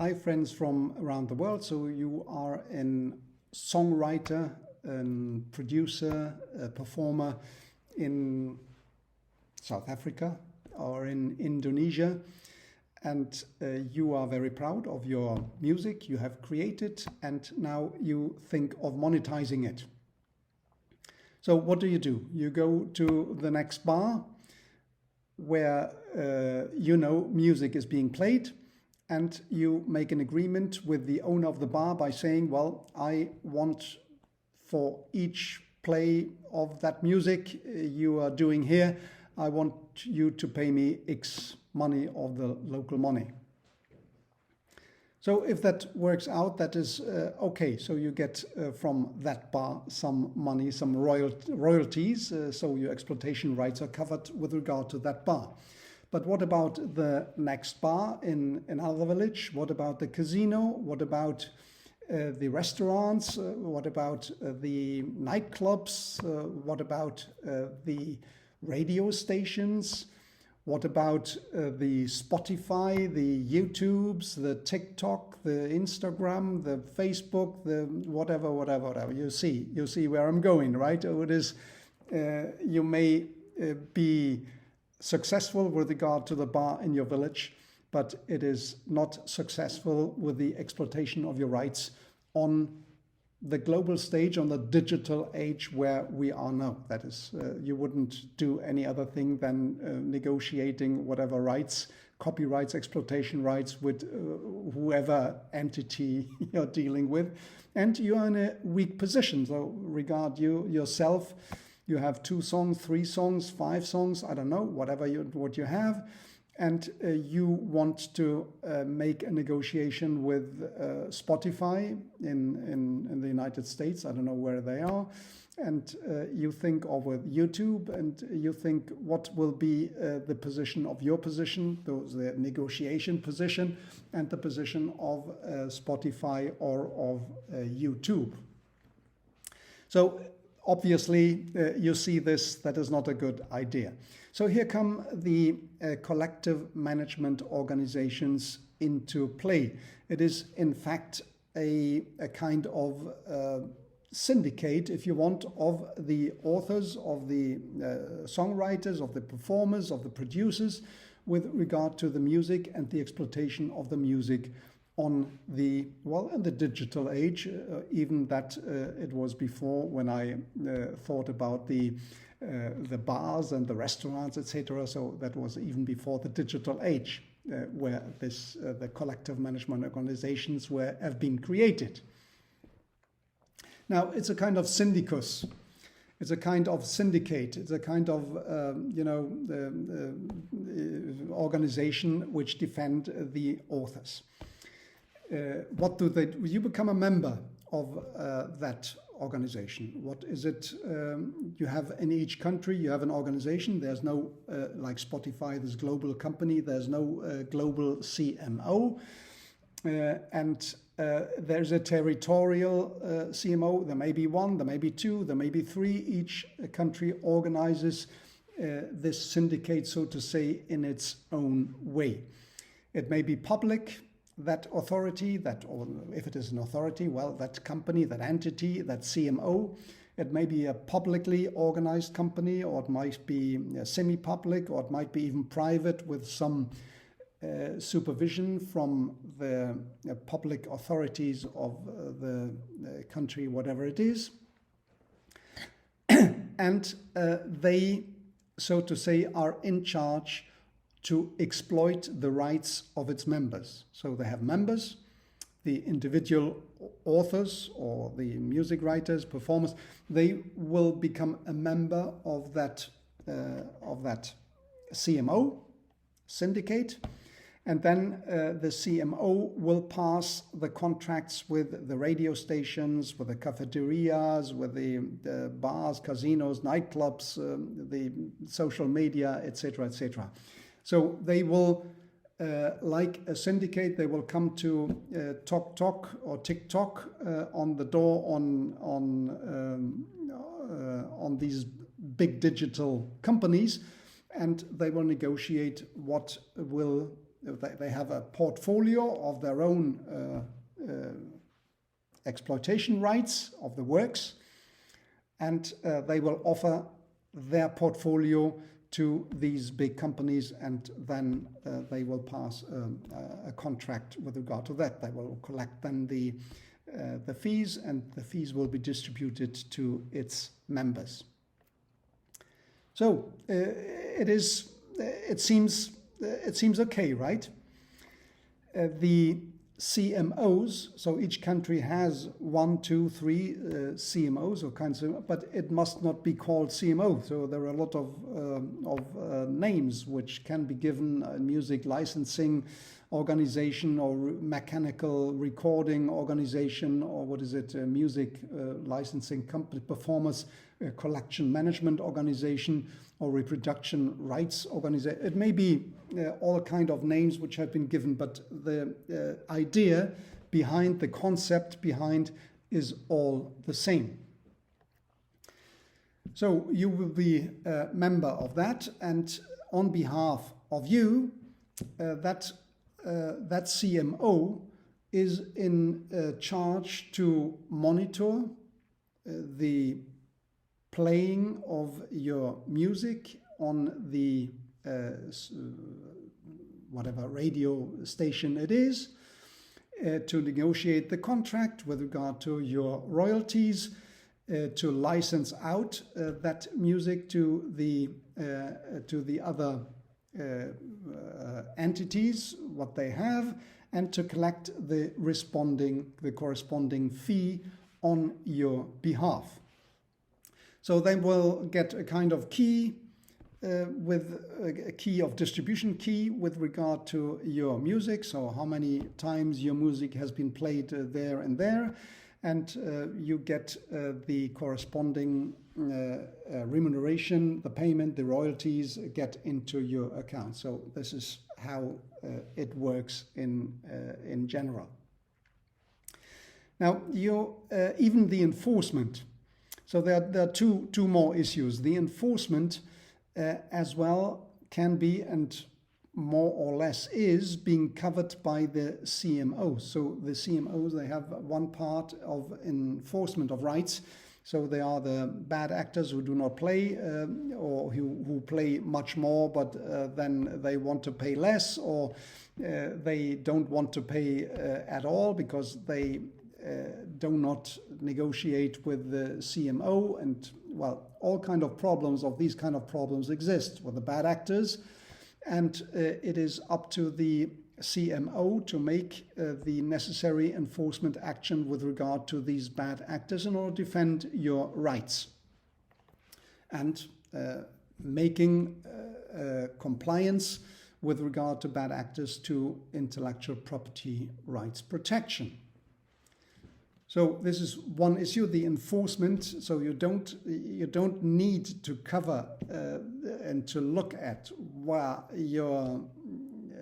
Hi, friends from around the world. So you are a songwriter, a producer, a performer in South Africa or in Indonesia, and you are very proud of your music you have created, and now you think of monetizing it. So what do? You go to the next bar where music is being played, and you make an agreement with the owner of the bar by saying, well, I want for each play of that music you are doing here, I want you to pay me X money of the local money. So if that works out, that is okay. So you get from that bar some money, some royalties. So your exploitation rights are covered with regard to that bar. But what about the next bar in another village? What about the casino? What about the restaurants? What about the nightclubs? What about the radio stations? What about the Spotify, the YouTubes, the TikTok, the Instagram, the Facebook, the whatever. You see where I'm going, right? It is, you may be successful with regard to the bar in your village, but it is not successful with the exploitation of your rights on the global stage, on the digital age where we are now. That is, you wouldn't do any other thing than negotiating whatever rights, copyrights, exploitation rights with whoever entity you're dealing with. And you are in a weak position. So regard yourself. You have 2 songs, 3 songs, 5 songs, I don't know, what you have. And you want to make a negotiation with Spotify in the United States. I don't know where they are. And you think of with YouTube, and you think what will be the position of your position, the negotiation position, and the position of Spotify or of YouTube. So obviously, you see this, that is not a good idea. So here come the collective management organizations into play. It is, in fact, a kind of syndicate, if you want, of the authors, of the songwriters, of the performers, of the producers, with regard to the music and the exploitation of the music on in the digital age, even that it was before when I thought about the bars and the restaurants, etc. So that was even before the digital age, where the collective management organizations have been created. Now it's a kind of syndicus. It's a kind of syndicate. It's a kind of organization which defend the authors. What do they do? You become a member of that organization. What is it you have in each country? You have an organization. There's no, like Spotify, this global company, there's no global CMO. And there's a territorial CMO. There may be 1, there may be 2, there may be 3. Each country organizes this syndicate, so to say, in its own way. It may be public, that authority, or if it is an authority, well, that company, that entity, that CMO. It may be a publicly organized company, or it might be semi-public, or it might be even private with some supervision from the public authorities of the country, whatever it is. And they, so to say, are in charge to exploit the rights of its members. So they have members, the individual authors or the music writers, performers. They will become a member of that CMO syndicate, and then the CMO will pass the contracts with the radio stations, with the cafeterias, with the bars, casinos, nightclubs, the social media, etc., etc. So they will, like a syndicate, they will come to Tok or TikTok on the door on these big digital companies, and they will negotiate what will they have a portfolio of their own exploitation rights of the works, and they will offer their portfolio to these big companies, and then they will pass a contract with regard to that. They will collect then the fees, and the fees will be distributed to its members. So it seems okay, right? The CMOs, so each country has 1, 2, 3 CMOs or kinds of, but it must not be called CMO. So there are a lot of names which can be given: music licensing organization, or mechanical recording organization, or what is it? Music licensing company, performance collection management organization, or reproduction rights organization. It may be all kind of names which have been given, but the idea behind, the concept behind, is all the same. So you will be a member of that, and on behalf of you, that CMO is in charge to monitor the playing of your music on the whatever radio station it is, to negotiate the contract with regard to your royalties, to license out that music to the other entities, what they have, and to collect the corresponding fee on your behalf. So they will get a kind of key, with a key of distribution key with regard to your music. So how many times your music has been played there and there, and you get the corresponding remuneration, the payment, the royalties get into your account. So this is how it works in general. Now, even the enforcement. So there are two more issues. The enforcement as well can be, and more or less is, being covered by the CMOs. So the CMOs, they have one part of enforcement of rights. So they are the bad actors who do not play, or who play much more, but then they want to pay less, or they don't want to pay at all because they do not negotiate with the CMO, and well, all kind of problems of these kind of problems exist with the bad actors, and it is up to the CMO to make the necessary enforcement action with regard to these bad actors in order to defend your rights, and making compliance with regard to bad actors to intellectual property rights protection. So this is one issue, the enforcement. So you don't need to cover and to look at where your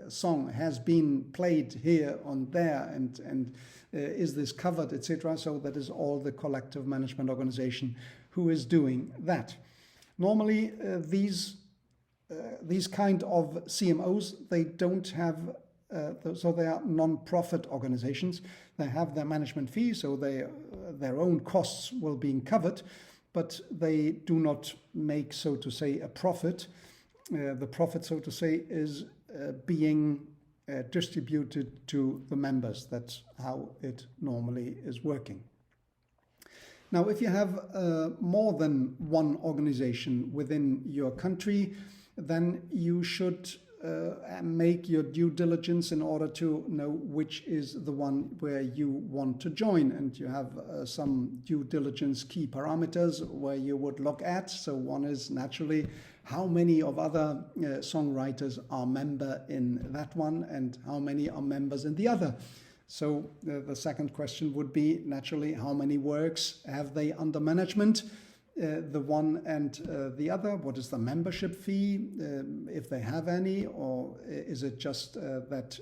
song has been played here and there, and is this covered, etc. So that is all the collective management organization who is doing that. Normally, these kind of CMOs, they don't have. So they are non-profit organizations. They have their management fee, so their own costs will be covered, but they do not make, so to say, a profit. The profit, so to say, is being distributed to the members. That's how it normally is working. Now, if you have more than one organization within your country, then you should make your due diligence in order to know which is the one where you want to join, and you have some due diligence key parameters where you would look at. So one is naturally how many of other songwriters are member in that one, and how many are members in the other. So the second question would be naturally how many works have they under management, the one and the other. What is the membership fee, if they have any, or is it just that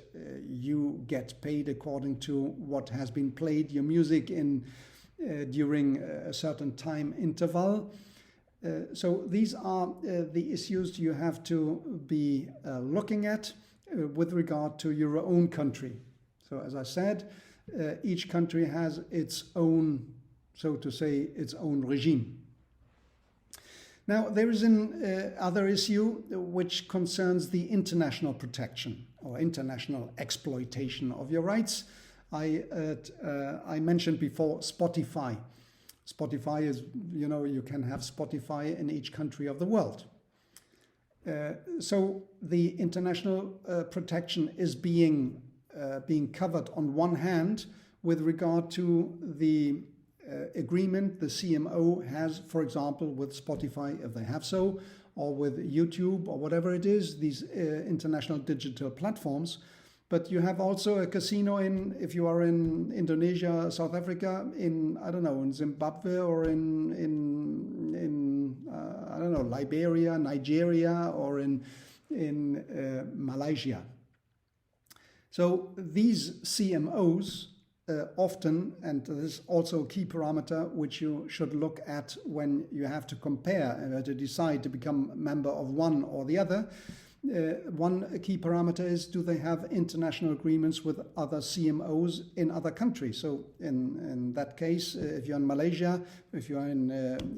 you get paid according to what has been played, your music, in during a certain time interval? So these are the issues you have to be looking at with regard to your own country. So as I said, each country has its own, so to say, its own regime. Now, there is an other issue which concerns the international protection or international exploitation of your rights. I mentioned before Spotify. Spotify is, you can have Spotify in each country of the world. So the international protection is being covered on one hand with regard to the agreement the CMO has, for example, with Spotify, if they have so, or with YouTube or whatever it is, these international digital platforms. But you have also a casino if you are in Indonesia, South Africa, in Zimbabwe, or in Liberia, Nigeria, or in Malaysia. So these CMOs often, and this is also a key parameter which you should look at when you have to compare to decide to become a member of one or the other. One key parameter is, do they have international agreements with other CMOs in other countries? So in that case, if you're in Malaysia, if you're in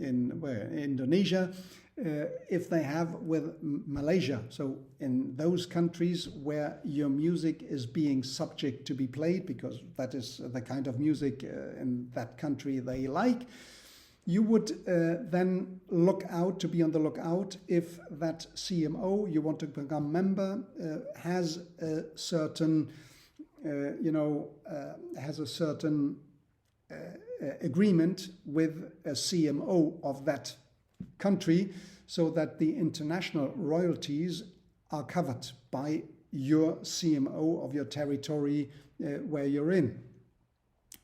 Indonesia, if they have with Malaysia, so in those countries where your music is being subject to be played, because that is the kind of music in that country they like, you would then be on the lookout if that CMO you want to become member has a certain, agreement with a CMO of that country, so that the international royalties are covered by your CMO of your territory where you're in.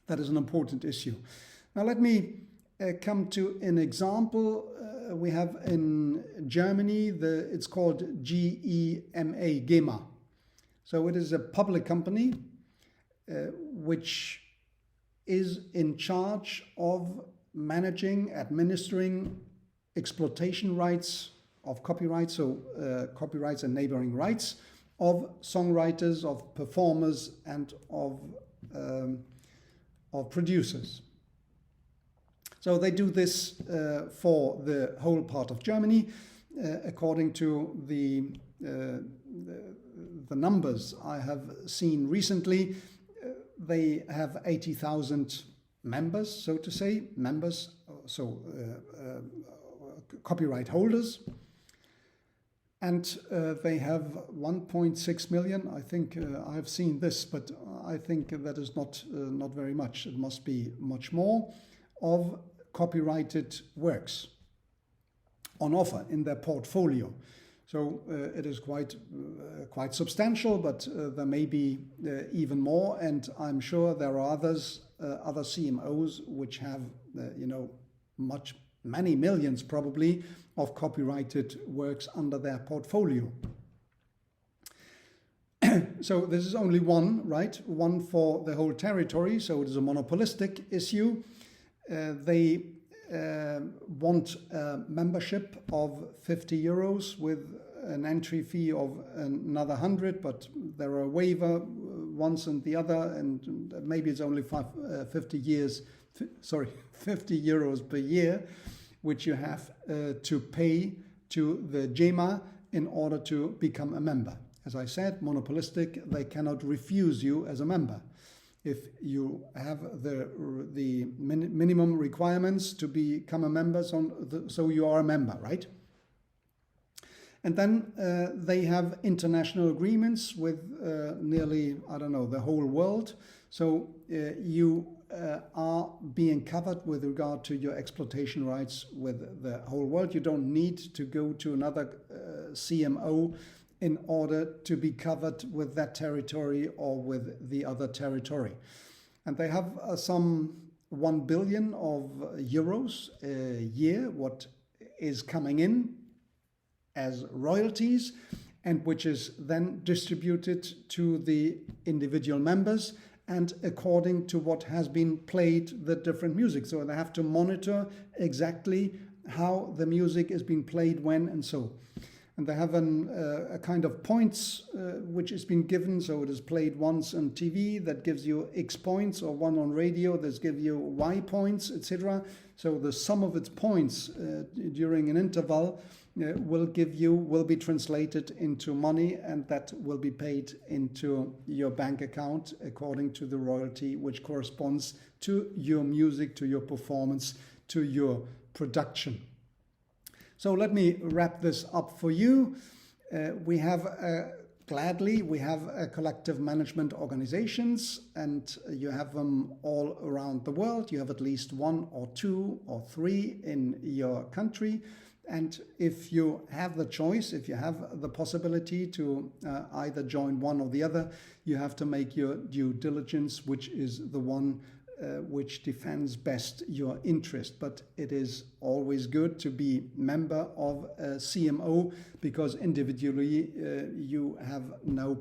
That is an important issue. Now let me come to an example. We have in Germany, it's called GEMA, GEMA. So it is a public company which is in charge of administering exploitation rights of copyright, so copyrights and neighboring rights of songwriters, of performers, and of producers. So they do this for the whole part of Germany. According to the numbers I have seen recently, they have 80,000 members, so to say, copyright holders, and they have 1.6 million. I think I have seen this, but I think that is not very much. It must be much more of copyrighted works on offer in their portfolio. So it is quite substantial, but there may be even more, and I'm sure there are other CMOs which have many millions probably of copyrighted works under their portfolio. So this is only one, right? One for the whole territory, so it is a monopolistic issue. They want a membership of 50 euros with an entry fee of another 100, but there are a waiver once and the other, and maybe it's only 50 euros per year, which you have to pay to the GEMA in order to become a member. As I said, monopolistic, they cannot refuse you as a member. If you have the minimum requirements to become a member, so you are a member, right? And then they have international agreements with nearly, the whole world. So you are being covered with regard to your exploitation rights with the whole world. You don't need to go to another CMO in order to be covered with that territory or with the other territory. And they have some 1 billion of euros a year, what is coming in as royalties, and which is then distributed to the individual members and according to what has been played, the different music. So they have to monitor exactly how the music is being played, when, and so. and they have a kind of points which has been given. So it is played once on TV, that gives you X points, or one on radio, that gives you Y points, etc. So the sum of its points during an interval will be translated into money, and that will be paid into your bank account according to the royalty which corresponds to your music, to your performance, to your production. So let me wrap this up for you. We have collective management organizations, and you have them all around the world. You have at least 1 or 2 or 3 in your country. And if you have the choice, if you have the possibility to either join one or the other, you have to make your due diligence, which is the one which defends best your interest. But it is always good to be member of a CMO, because individually you have no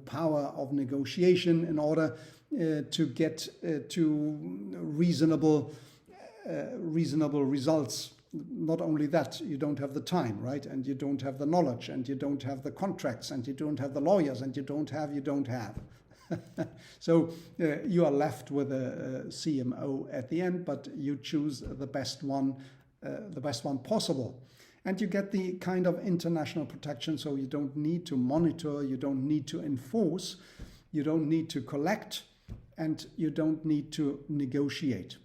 power of negotiation in order to get to reasonable results. Not only that, you don't have the time, right? And you don't have the knowledge, and you don't have the contracts, and you don't have the lawyers, and you don't have. So you are left with a CMO at the end, but you choose the best one possible. And you get the kind of international protection, so you don't need to monitor, you don't need to enforce, you don't need to collect, and you don't need to negotiate.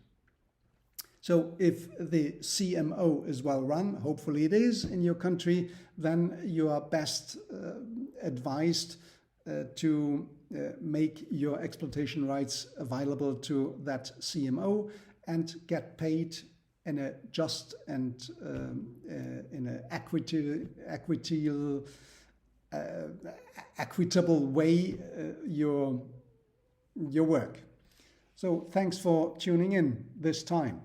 So if the CMO is well run, hopefully it is in your country, then you are best advised to make your exploitation rights available to that CMO and get paid in a just and in an equitable way your work. So thanks for tuning in this time.